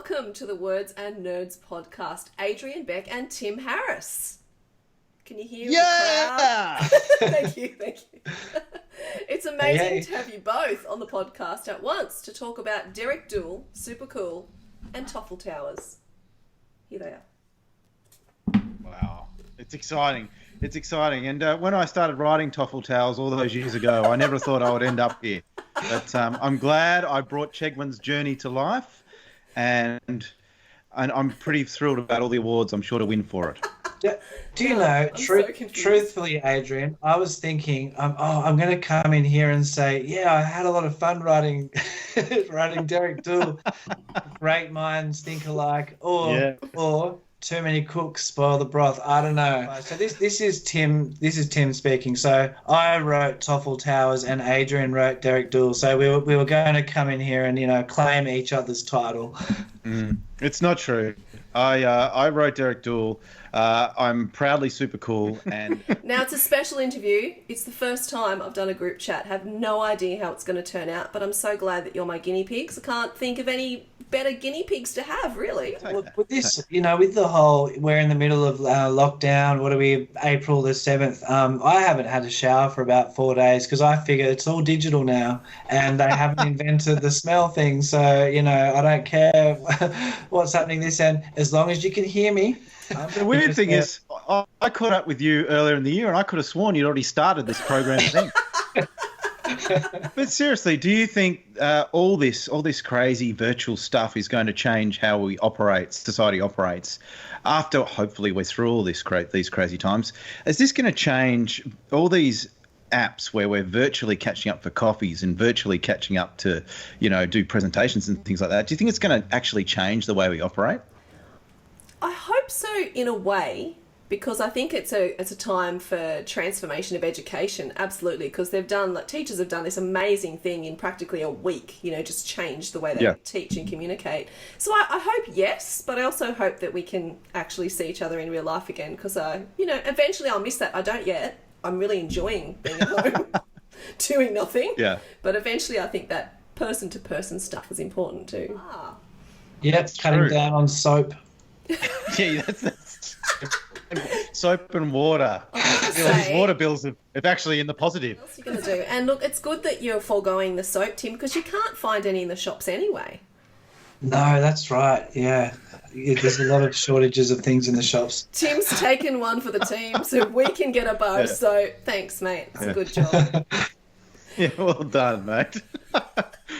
welcome to the Words and Nerds podcast, Adrian Beck and Tim Harris. Can you hear the crowd? Thank you. It's amazing to have you both on the podcast at once to talk about Derek Dool, Super Cool, and Toffee Towers. Here they are. Wow, it's exciting. And when I started writing Toffee Towers all those years ago, I never thought I would end up here. But I'm glad I brought Chegwin's journey to life, and I'm pretty thrilled about all the awards I'm sure to win for it. Do you know, truthfully, Adrian, I was thinking, I'm going to come in here and say, yeah, I had a lot of fun writing Derek Dool. Great minds think alike, or too many cooks spoil the broth. I don't know. So this is Tim. This is Tim speaking. So I wrote Toffee Towers, and Adrian wrote Derek Dool. So we were going to come in here and claim each other's title. It's not true. I wrote Derek Dool. I'm proudly super cool. And now it's a special interview. It's the first time I've done a group chat. Have no idea how it's going to turn out, but I'm so glad that you're my guinea pigs. I can't think of any better guinea pigs to have, really. Look, with this, with the whole, we're in the middle of lockdown. What are we, April the 7th? I haven't had a shower for about 4 days because I figure it's all digital now and they haven't invented the smell thing. So, I don't care what's happening this end, as long as you can hear me. The weird thing is, I caught up with you earlier in the year and I could have sworn you'd already started this program thing. But seriously, do you think all this crazy virtual stuff is going to change how we operate, society operates, after hopefully we're through all these crazy times? Is this going to change all these apps where we're virtually catching up for coffees and virtually catching up to, do presentations and things like that? Do you think it's going to actually change the way we operate? I hope so, in a way, because I think it's a time for transformation of education, absolutely, because teachers have done this amazing thing in practically a week, just change the way they teach and communicate. So I hope yes, but I also hope that we can actually see each other in real life again, because, eventually I'll miss that. I don't yet. I'm really enjoying being at home, doing nothing. Yeah. But eventually I think that person-to-person stuff is important too. Yeah, cutting down on soap. Yeah, that's soap and water. These water bills are actually in the positive. What else are you going to do? And look, it's good that you're foregoing the soap, Tim, because you can't find any in the shops anyway. No, that's right. Yeah. There's a lot of shortages of things in the shops. Tim's taken one for the team, so we can get a bar of soap. Thanks, mate. It's a good job. Yeah, well done, mate.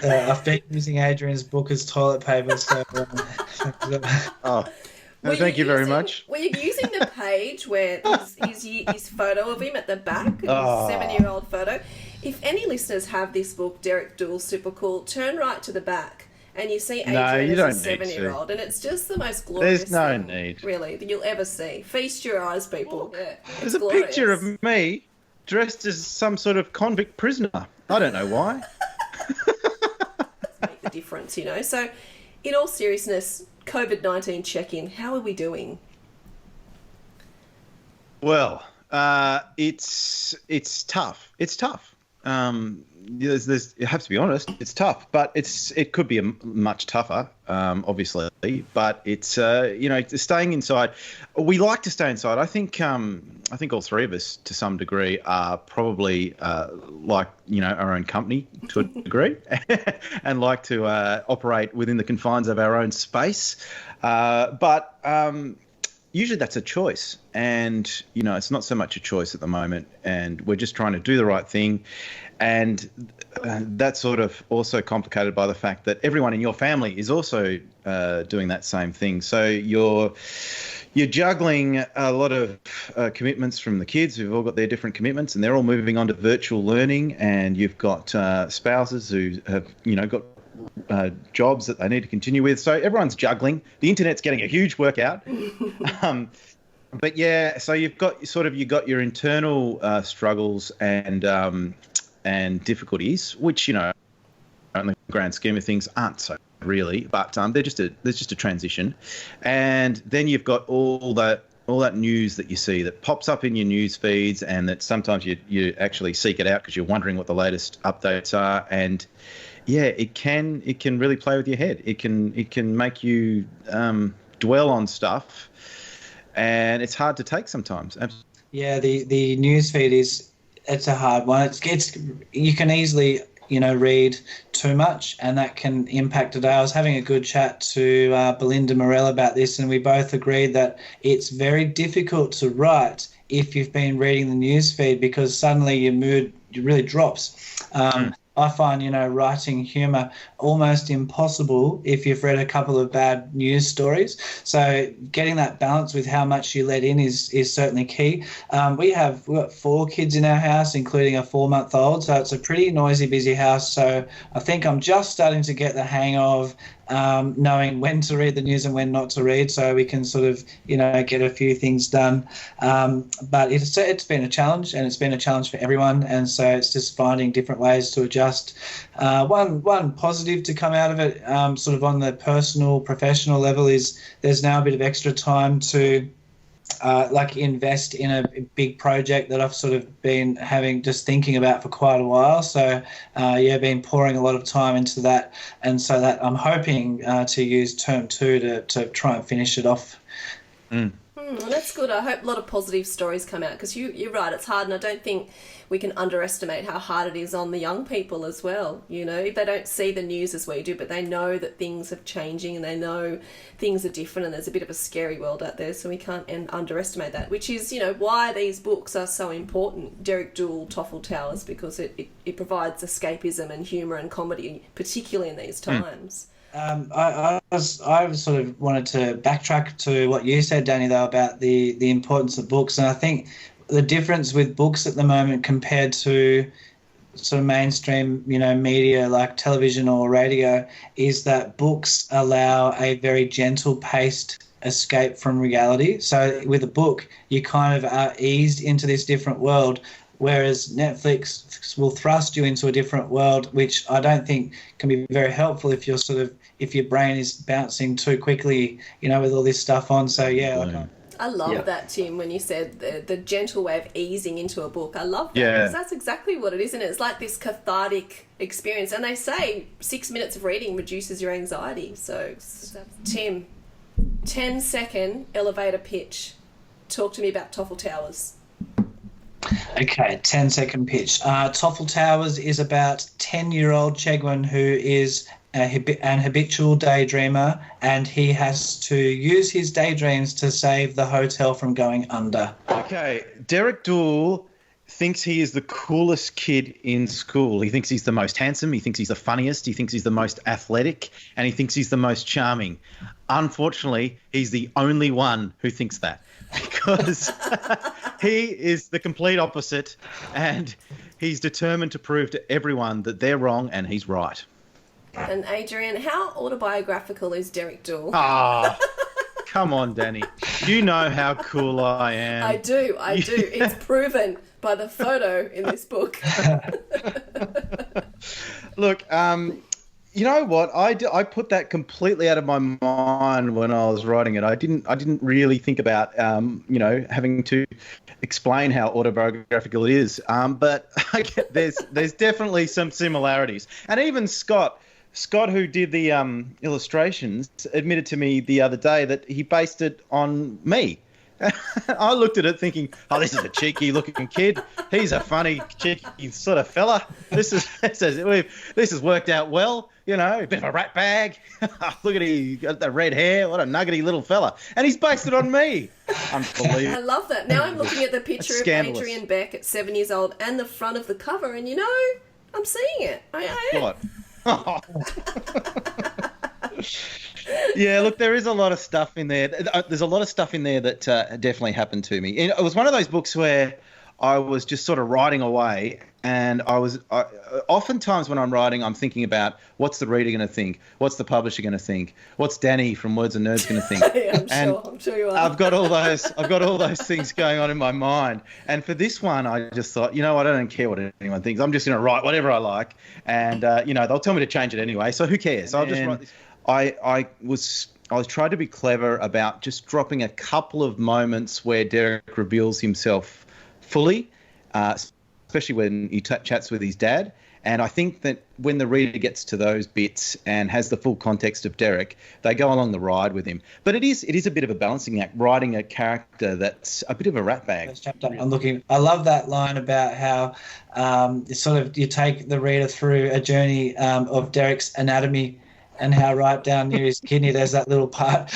I've been using Adrian's book as toilet paper, so... Thank you very much. Were you using the page where his photo of him at the back, his 7-year-old photo? If any listeners have this book, Derek Dool, Super Cool, turn right to the back and you see Adrian as a 7-year-old, and it's just the most glorious thing, really, that you'll ever see. Make your eyes, people. Yeah, there's a picture of me dressed as some sort of convict prisoner. I don't know why. Make the difference, So, in all seriousness, COVID-19 check-in. How are we doing? Well, it's tough. It's tough. You have to be honest. It's tough, but it could be much tougher, obviously. But it's staying inside. We like to stay inside. I think all three of us, to some degree, are probably like our own company to a degree, and like to operate within the confines of our own space. But usually that's a choice, and it's not so much a choice at the moment, and we're just trying to do the right thing. And that's sort of also complicated by the fact that everyone in your family is also doing that same thing. So you're juggling a lot of commitments from the kids who've all got their different commitments, and they're all moving on to virtual learning. And you've got spouses who have got jobs that they need to continue with. So everyone's juggling. The internet's getting a huge workout. But yeah, so you've got your internal struggles and difficulties, which in the grand scheme of things aren't so really, but there's just a transition. And then you've got all that news that you see that pops up in your news feeds, and that sometimes you actually seek it out because you're wondering what the latest updates are. And yeah, it can really play with your head. It can make you dwell on stuff, and it's hard to take sometimes. Yeah, the news feed it's a hard one. It's you can easily read too much, and that can impact a day. I was having a good chat to Belinda Morell about this, and we both agreed that it's very difficult to write if you've been reading the news feed, because suddenly your mood really drops. I find, writing humour almost impossible if you've read a couple of bad news stories. So getting that balance with how much you let in is certainly key. We've got 4 kids in our house, including a 4-month-old. So it's a pretty noisy, busy house. So I think I'm just starting to get the hang of knowing when to read the news and when not to read, so we can sort of, get a few things done. But it's been a challenge, and it's been a challenge for everyone. And so it's just finding different ways to adjust. One positive to come out of it, sort of on the personal, professional level, is there's now a bit of extra time to invest in a big project that I've sort of been thinking about for quite a while. So, been pouring a lot of time into that. And so that I'm hoping to use term 2 to try and finish it off. Well, that's good. I hope a lot of positive stories come out, because you're right, it's hard, and I don't think we can underestimate how hard it is on the young people as well. They don't see the news as we do, but they know that things are changing, and they know things are different, and there's a bit of a scary world out there, so we can't underestimate that, which is, why these books are so important. Derek Dool, Toffee Towers, because it provides escapism and humour and comedy, particularly in these times. I sort of wanted to backtrack to what you said, Dani, though, about the importance of books. And I think the difference with books at the moment compared to sort of mainstream, media like television or radio, is that books allow a very gentle-paced escape from reality. So with a book, you kind of are eased into this different world, whereas Netflix will thrust you into a different world, which I don't think can be very helpful if your brain is bouncing too quickly, with all this stuff on. So I love that, Tim, when you said the gentle way of easing into a book. I love that, because that's exactly what it is, and it's like this cathartic experience. And they say 6 minutes of reading reduces your anxiety. So, Tim, 10-second elevator pitch. Talk to me about Toffee Towers. Okay, 10-second pitch. Toffee Towers is about 10-year-old Chegwin who is an habitual daydreamer, and he has to use his daydreams to save the hotel from going under. Okay, Derek Dool thinks he is the coolest kid in school. He thinks he's the most handsome, he thinks he's the funniest, he thinks he's the most athletic, and he thinks he's the most charming. Unfortunately, he's the only one who thinks that, because he is the complete opposite, and he's determined to prove to everyone that they're wrong and he's right. And Adrian, how autobiographical is Derek Dool? Ah, come on, Dani. You know how cool I am. I do. It's proven by the photo in this book. Look, you know what? I put that completely out of my mind when I was writing it. I didn't really think about having to explain how autobiographical it is. But there's definitely some similarities. And even Scott, who did the illustrations, admitted to me the other day that he based it on me. I looked at it thinking, oh, this is a cheeky-looking kid. He's a funny, cheeky sort of fella. This has worked out well. A bit of a rat bag. Look at him, he got the red hair. What a nuggety little fella. And he's based it on me. Unbelievable. I love that. Now I'm looking at the picture of Adrian Beck at 7 years old and the front of the cover, and I'm seeing it. I am. What? Yeah, look, there is a lot of stuff in there. There's a lot of stuff in there that definitely happened to me. It was one of those books where I was just sort of writing away, and oftentimes when I'm writing, I'm thinking about what's the reader going to think, what's the publisher going to think, what's Dani from Words and Nerds going to think. Yeah, I'm sure you are. I've got all those things going on in my mind. And for this one, I just thought, I don't care what anyone thinks. I'm just going to write whatever I like, and they'll tell me to change it anyway. So who cares? I'll just write this. I was trying to be clever about just dropping a couple of moments where Derek reveals himself fully, especially when he chats with his dad. And I think that when the reader gets to those bits and has the full context of Derek, they go along the ride with him. But it is a bit of a balancing act, writing a character that's a bit of a rat bag. First chapter, I love that line about how you take the reader through a journey of Derek's anatomy, and how right down near his kidney there's that little part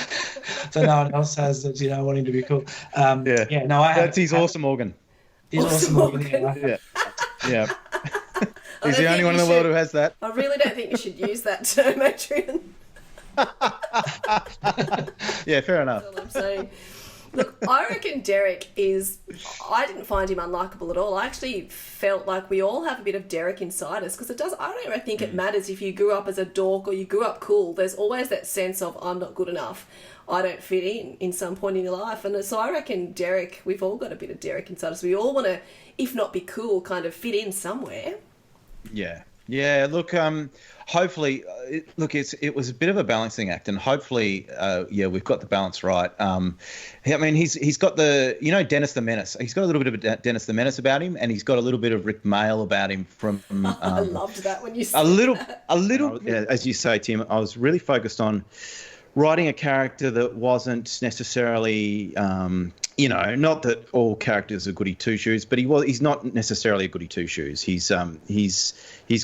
that no one else has, that's, wanting to be cool. That's his awesome organ. His awesome organ. Yeah. He's the only one in the world who has that. I really don't think you should use that term, Adrian. Yeah, fair enough. That's all I'm saying. Look, I reckon Derek I didn't find him unlikable at all. I actually felt like we all have a bit of Derek inside us, because I don't really think it matters if you grew up as a dork or you grew up cool. There's always that sense of, I'm not good enough, I don't fit in some point in your life. And so I reckon Derek, we've all got a bit of Derek inside us. We all want to, if not be cool, kind of fit in somewhere. Yeah. Look, hopefully, it was a bit of a balancing act, and hopefully, we've got the balance right. He's got Dennis the Menace. He's got a little bit of Dennis the Menace about him, and he's got a little bit of Rick Mail about him. I loved that when you said a little. Yeah, as you say, Tim, I was really focused on writing a character that wasn't necessarily. Not that all characters are goody two shoes, but he's not necessarily a goody two shoes. He's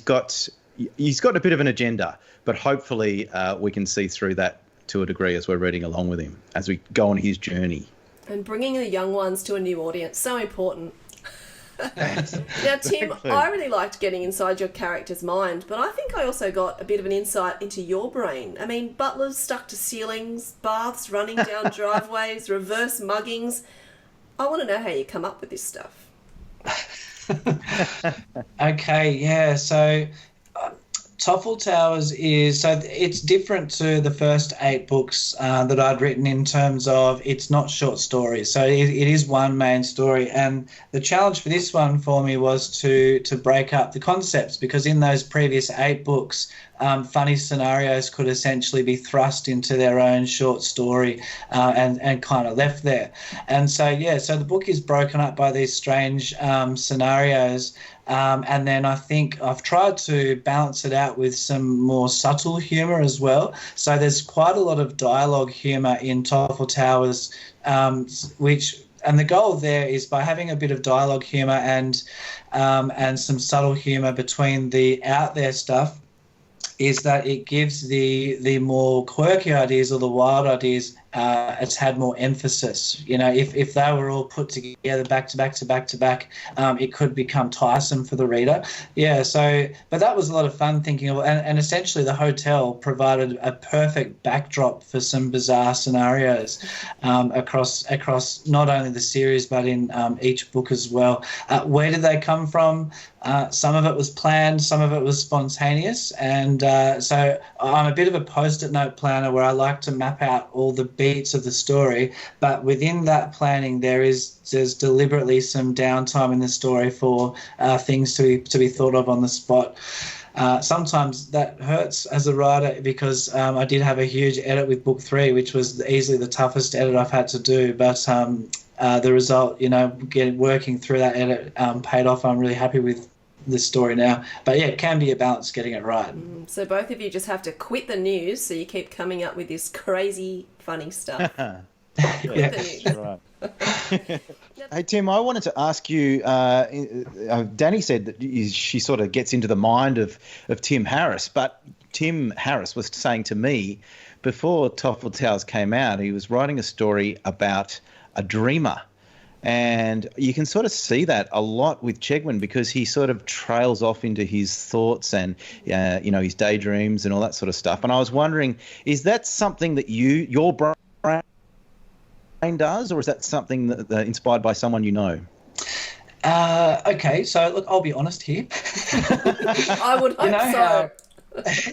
got a bit of an agenda, but hopefully we can see through that to a degree as we're reading along with him as we go on his journey. And bringing the young ones to a new audience, so important. Now, Tim, I really liked getting inside your character's mind, but I think I also got a bit of an insight into your brain. I mean, butlers stuck to ceilings, baths running down driveways, reverse muggings. I want to know how you come up with this stuff. Okay, yeah, so Toffee Towers it's different to the first 8 books that I'd written, in terms of it's not short stories. So it is one main story. And the challenge for this one for me was to break up the concepts, because in those previous 8 books, funny scenarios could essentially be thrust into their own short story and kind of left there. And so the book is broken up by these strange scenarios. And then I think I've tried to balance it out with some more subtle humour as well. So there's quite a lot of dialogue humour in Toffee Towers, and the goal there is, by having a bit of dialogue humour and some subtle humour between the out there stuff, is that it gives the more quirky ideas or the wild ideas, it's had more emphasis. If they were all put together back to back, it could become tiresome for the reader. Yeah, but that was a lot of fun thinking of, and essentially the hotel provided a perfect backdrop for some bizarre scenarios across not only the series but in each book as well. Where did they come from? Some of it was planned, some of it was spontaneous, and so I'm a bit of a post-it note planner where I like to map out all the beats of the story, but within that planning there's deliberately some downtime in the story for things to be thought of on the spot. Sometimes that hurts as a writer, because I did have a huge edit with book 3, which was easily the toughest edit I've had to do, but the result, working through that edit paid off. I'm really happy with this story now. But yeah, it can be a balance getting it right. So both of you just have to quit the news, so you keep coming up with this crazy, funny stuff. Yeah. Right. Hey, Tim, I wanted to ask you, Dani said that she sort of gets into the mind of Tim Harris, but Tim Harris was saying to me before Toffee Towers came out, he was writing a story about a dreamer. And you can sort of see that a lot with Chegwin, because he sort of trails off into his thoughts and, his daydreams and all that sort of stuff. And I was wondering, is that something that your brain does, or is that something that inspired by someone you know? Okay, so look, I'll be honest here. I would hope so.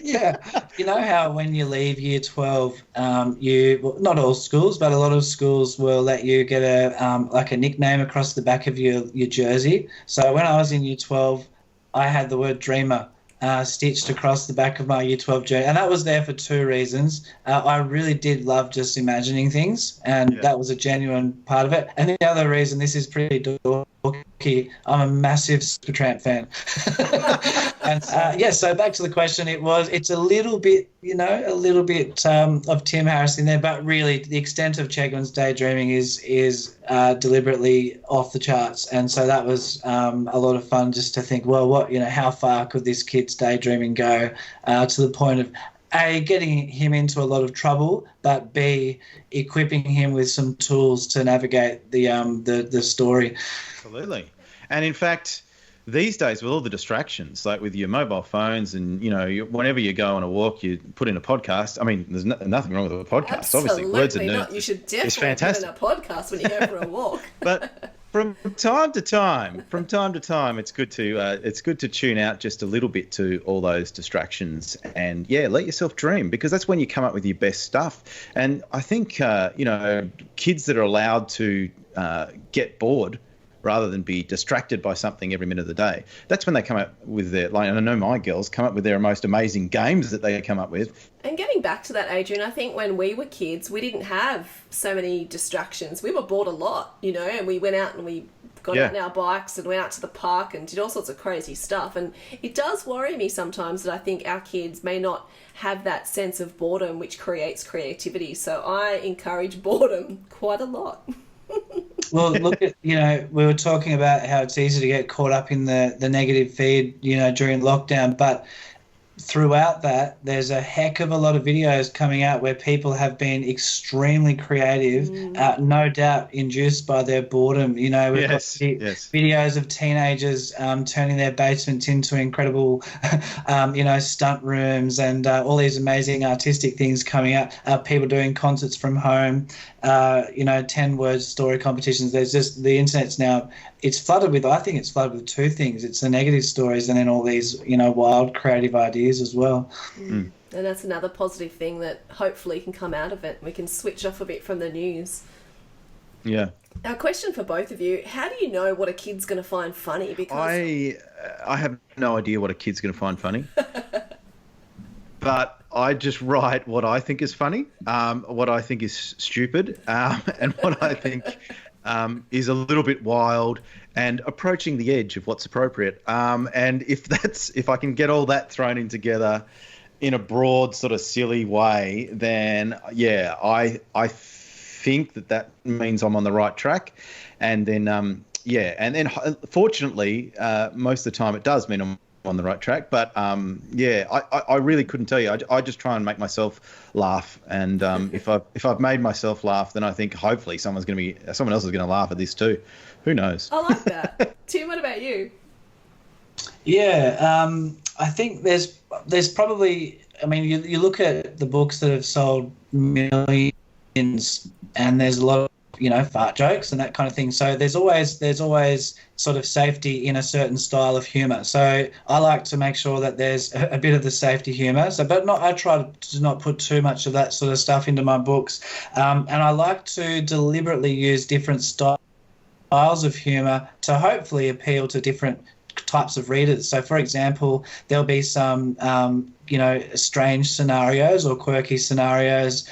Yeah, you know how when you leave year 12, not all schools, but a lot of schools will let you get a nickname across the back of your jersey. So when I was in year 12, I had the word dreamer stitched across the back of my year 12 jersey, and that was there for 2 reasons. I really did love just imagining things, and that was a genuine part of it. And the other reason, this is pretty dorky, I'm a massive Supertramp fan. And so back to the question, it's a little bit, of Tim Harris in there, but really the extent of Chegwin's daydreaming is deliberately off the charts. And so that was a lot of fun just to think, well, how far could this kid's daydreaming go, to the point of A, getting him into a lot of trouble, but B, equipping him with some tools to navigate the story. Absolutely. And in fact, these days, with all the distractions, like with your mobile phones and, whenever you go on a walk, you put in a podcast. I mean, there's nothing wrong with a podcast. Absolutely Obviously, words are not. You should definitely put in a podcast when you go for a walk. But from time to time, it's good to tune out just a little bit to all those distractions and, let yourself dream, because that's when you come up with your best stuff. And I think, kids that are allowed to get bored rather than be distracted by something every minute of the day, that's when they come up with and I know my girls come up with their most amazing games that they come up with. And getting back to that, Adrian, I think when we were kids, we didn't have so many distractions. We were bored a lot, and we went out and we got out on our bikes and went out to the park and did all sorts of crazy stuff. And it does worry me sometimes that I think our kids may not have that sense of boredom which creates creativity. So I encourage boredom quite a lot. Well, look at, we were talking about how it's easy to get caught up in the negative feed, during lockdown, but throughout that, there's a heck of a lot of videos coming out where people have been extremely creative, no doubt induced by their boredom. We've got videos of teenagers turning their basements into incredible, stunt rooms and all these amazing artistic things coming out. People doing concerts from home, 10-word story competitions. There's just, the internet's now, it's flooded with two things. It's the negative stories and then all these, wild creative ideas as well. And that's another positive thing that hopefully can come out of it. We can switch off a bit from the news. Yeah. Now, question for both of you. How do you know what a kid's going to find funny? Because I have no idea what a kid's going to find funny. But I just write what I think is funny, what I think is stupid, and what I think is a little bit wild and approaching the edge of what's appropriate. And if I can get all that thrown in together in a broad sort of silly way, then I think that means I'm on the right track. And then fortunately, most of the time it does mean I'm on the right track. But I really couldn't tell you. I just try and make myself laugh, and if I've made myself laugh, then I think hopefully someone else is going to laugh at this too. Who knows? I like that. Tim, what about you? Yeah, I think there's probably, I mean, you look at the books that have sold millions, and there's a lot of fart jokes and that kind of thing. So there's always sort of safety in a certain style of humour. So I like to make sure that there's a bit of the safety humour. I try to not put too much of that sort of stuff into my books. And I like to deliberately use different styles of humour to hopefully appeal to different types of readers. So, for example, there'll be some, strange scenarios or quirky scenarios,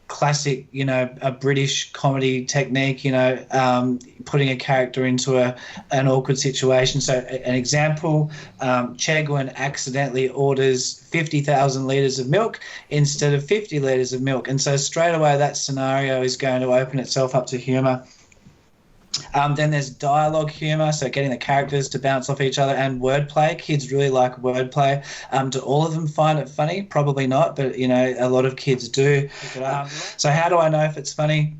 classic, a British comedy technique, putting a character into an awkward situation. So an example, Chegwin accidentally orders 50,000 litres of milk instead of 50 litres of milk. And so straight away that scenario is going to open itself up to humour. Then there's dialogue humour, so getting the characters to bounce off each other, and wordplay. Kids really like wordplay. Do all of them find it funny? Probably not, but a lot of kids do. So how do I know if it's funny?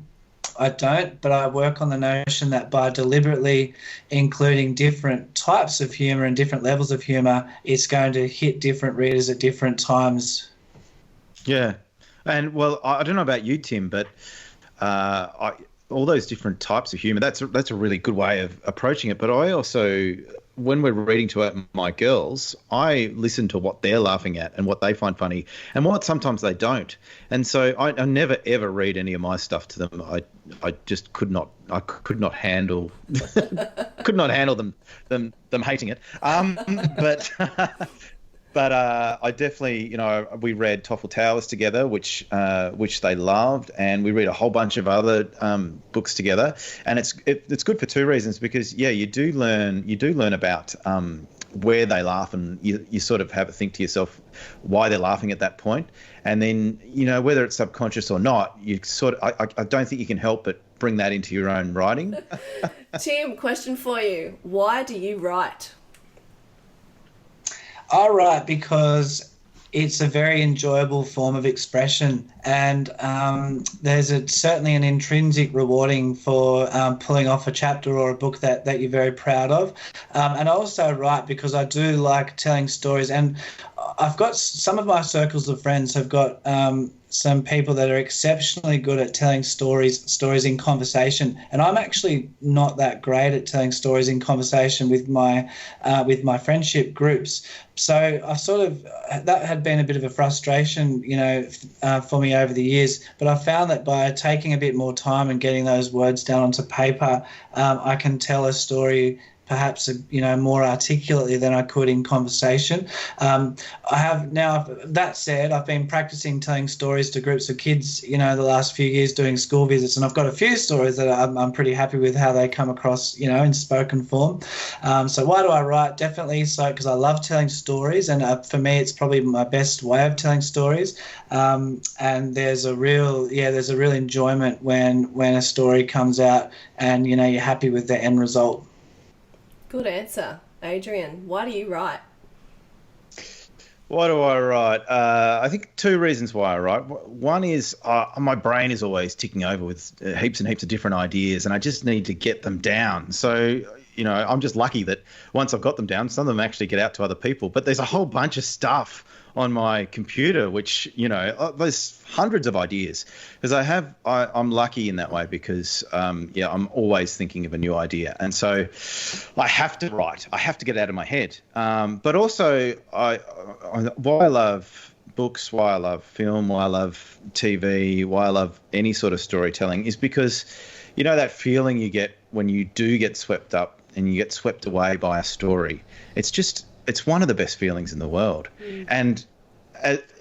I don't, but I work on the notion that by deliberately including different types of humour and different levels of humour, it's going to hit different readers at different times. Yeah, and well, I don't know about you, Tim, but all those different types of humour, that's a really good way of approaching it. But I also, when we're reading to my girls, I listen to what they're laughing at and what they find funny and what sometimes they don't. And so I never ever read any of my stuff to them. I just could not handle them hating it. But But I definitely, we read Toffee Towers together, which they loved, and we read a whole bunch of other books together. And it's good for two reasons, because you do learn about where they laugh, and you sort of have a think to yourself why they're laughing at that point, and then whether it's subconscious or not, I don't think you can help but bring that into your own writing. Tim, question for you: why do you write? I write because it's a very enjoyable form of expression, and there's certainly an intrinsic rewarding for pulling off a chapter or a book that you're very proud of. And I also write because I do like telling stories, and I've got some of my circles of friends have got some people that are exceptionally good at telling stories in conversation, and I'm actually not that great at telling stories in conversation with my friendship groups. So I that had been a bit of a frustration, for me over the years. But I found that by taking a bit more time and getting those words down onto paper, I can tell a story perhaps more articulately than I could in conversation. I have now, that said, I've been practicing telling stories to groups of kids, the last few years doing school visits, and I've got a few stories that I'm pretty happy with how they come across, in spoken form. So why do I write? Definitely because I love telling stories, and for me it's probably my best way of telling stories. And there's a real enjoyment when a story comes out and you're happy with the end result. Good answer. Adrian, why do you write? Why do I write? I think two reasons why I write. One is my brain is always ticking over with heaps and heaps of different ideas, and I just need to get them down. So, I'm just lucky that once I've got them down, some of them actually get out to other people. But there's a whole bunch of stuff on my computer, which, there's hundreds of ideas, because I'm lucky in that way, because, I'm always thinking of a new idea. And so I have to write, I have to get it out of my head. But also why I love books, why I love film, why I love TV, why I love any sort of storytelling is because, that feeling you get when you do get swept up and you get swept away by a story. It's one of the best feelings in the world. And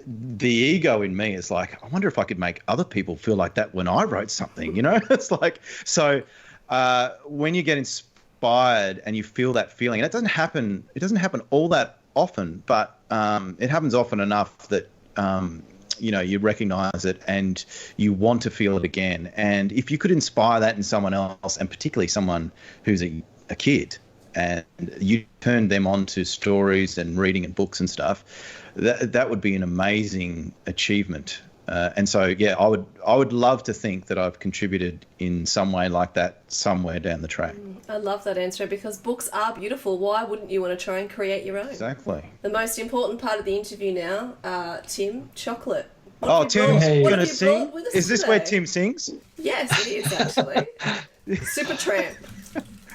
the ego in me is like, I wonder if I could make other people feel like that when I wrote something, It's like, so when you get inspired and you feel that feeling, and it doesn't happen all that often, but it happens often enough that, you recognize it and you want to feel it again. And if you could inspire that in someone else, and particularly someone who's a kid, and you turn them on to stories and reading and books and stuff, that would be an amazing achievement. And so, I would love to think that I've contributed in some way like that somewhere down the track. I love that answer, because books are beautiful. Why wouldn't you want to try and create your own? Exactly. The most important part of the interview now, Tim, chocolate. Tim's going to sing? Is this today? where Tim sings? Yes, it is actually. Super Tramp.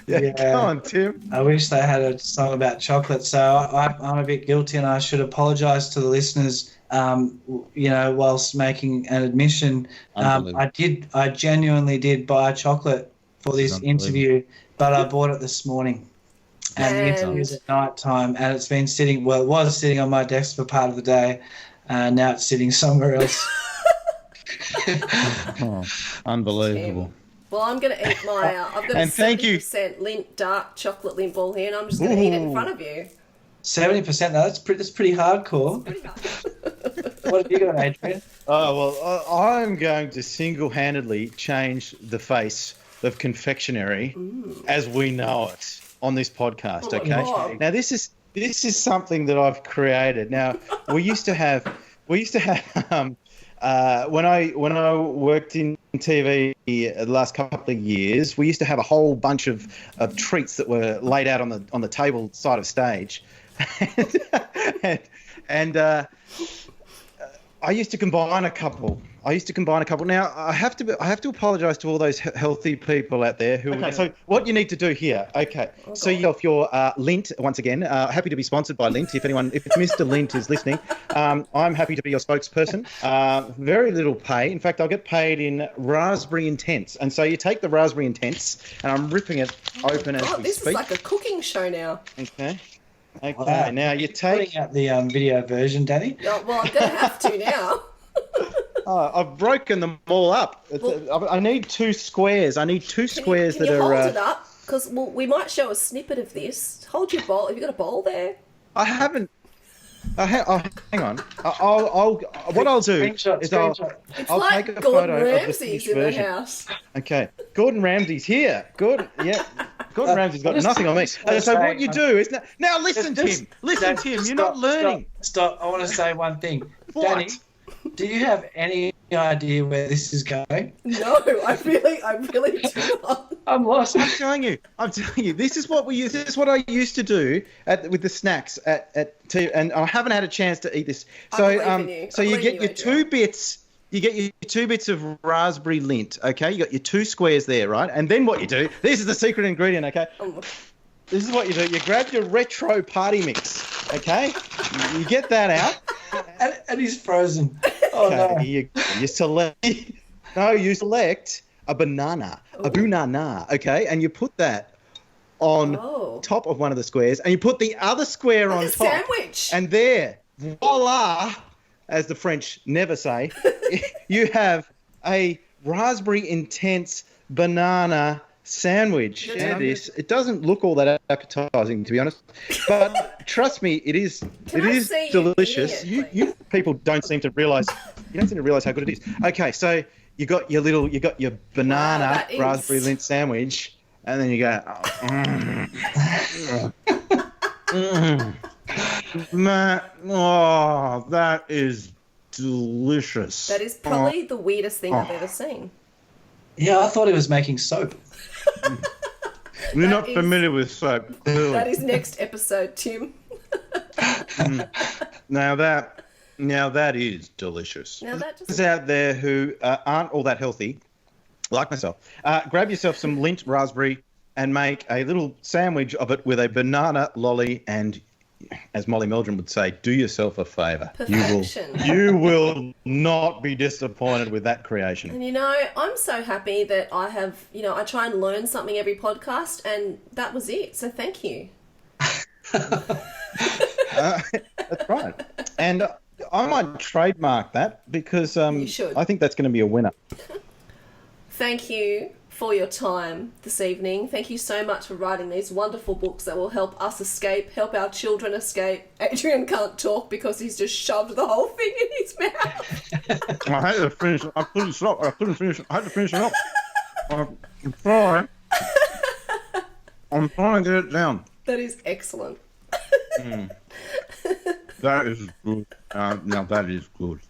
Yeah, come on, Tim. I wish they had a song about chocolate. So I'm a bit guilty, and I should apologise to the listeners. Whilst making an admission, I genuinely did buy chocolate for this interview, but I bought it this morning, and the interview's at night time, and it's been sitting. Well, it was sitting on my desk for part of the day, now it's sitting somewhere else. Unbelievable. Well, I'm going to eat my... I've got a 70% Lindt dark chocolate Lindt ball here, and I'm just going to eat it in front of you. 70%? That's pretty hardcore. What have you got, Adrian? Oh, well, I'm going to single-handedly change the face of confectionery as we know it on this podcast, okay? God. Now, this is something that I've created. Now, we used to have when I worked in TV the last couple of years, we used to have a whole bunch of treats that were laid out on the table side of stage, and I used to combine a couple. Now I have to apologise to all those healthy people out there who. Okay, so what you need to do here. Okay, so you have your Lindt once again. Happy to be sponsored by Lindt. If Mr. Lindt is listening, I'm happy to be your spokesperson. Very little pay. In fact, I'll get paid in Raspberry Intense. And so you take the Raspberry Intense, and I'm ripping it open as we this speak. Is like a cooking show now. Okay. Okay, now you take... Putting out the video version, Dani. Oh, well, I'm going to have to now. I've broken them all up. I need 2 squares. I need 2 squares can that you are... hold it up? Because we might show a snippet of this. Hold your bowl. Have you got a bowl there? I haven't... hang on. What I'll do is I'll like take a Gordon photo Ramsay's of the in the version. house. Okay, Gordon Ramsay's here. Gordon Ramsay's got nothing on me. So what you do is now listen, Tim. Listen, Tim. You're not learning. Stop. I want to say one thing. What? Dani, do you have any idea where this is going? No, I really do not. I'm lost. I'm telling you. This is what we use. This is what I used to do with the snacks at tea, and I haven't had a chance to eat this. So you get your 2 bits. You get your 2 bits of raspberry lint. Okay, you got your 2 squares there, right? And then what you do? This is the secret ingredient. Okay. This is what you do. You grab your retro party mix. Okay. You get that out. And he's frozen. Oh no! You select. No, you select a banana, a banana. Okay, and you put that on top of one of the squares, and you put the other square on top. Sandwich. And there, voila, as the French never say, you have a raspberry intense banana sandwich. It doesn't look all that appetizing, to be honest, but trust me, it is delicious. You people don't seem to realize how good it is. Okay, so you got your banana raspberry lint sandwich, and then you go that is delicious. That is probably the weirdest thing I've ever seen. Yeah, I thought he was making soap. We're not familiar with soap. Clearly. That is next episode, Tim. Now that is delicious. Now that just... Those out there who aren't all that healthy, like myself, grab yourself some lint raspberry and make a little sandwich of it with a banana lolly and, as Molly Meldrum would say, do yourself a favour. You will not be disappointed with that creation. And I'm so happy that I have, I try and learn something every podcast, and that was it. So thank you. That's right. And I might trademark that because you should. I think that's going to be a winner. Thank you for your time this evening. Thank you so much for writing these wonderful books that will help us escape, help our children escape. Adrian can't talk because he's just shoved the whole thing in his mouth. I had to finish. I couldn't stop. I had to finish it up. I'm trying. I'm trying to get it down. That is excellent. That is good. Now that is good.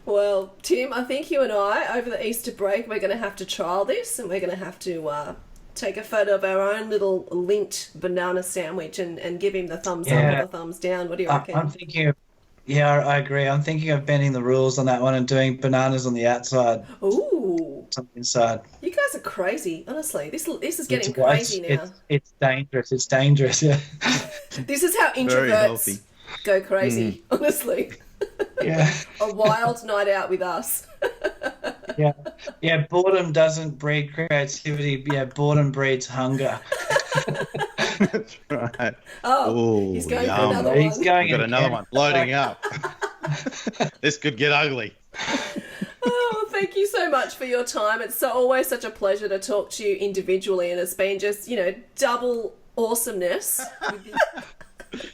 Well, Tim, I think you and I, over the Easter break, we're going to have to trial this, and we're going to have to take a photo of our own little lint banana sandwich and give him the thumbs up or the thumbs down. What do you reckon? I'm thinking of, I agree. I'm thinking of bending the rules on that one and doing bananas on the outside. Ooh. Something inside. You guys are crazy, honestly. This is getting crazy now. It's dangerous. It's dangerous, yeah. This is how introverts go crazy, honestly. Yeah. A wild night out with us. Yeah. Boredom doesn't breed creativity. Yeah, boredom breeds hunger. That's right. He's going for another one. He's going. Got another one loading up. This could get ugly. Oh, thank you so much for your time. It's always such a pleasure to talk to you individually, and it's been just double awesomeness.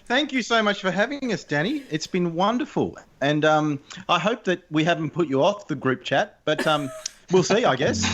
Thank you so much for having us, Dani. It's been wonderful. And I hope that we haven't put you off the group chat, but we'll see, I guess.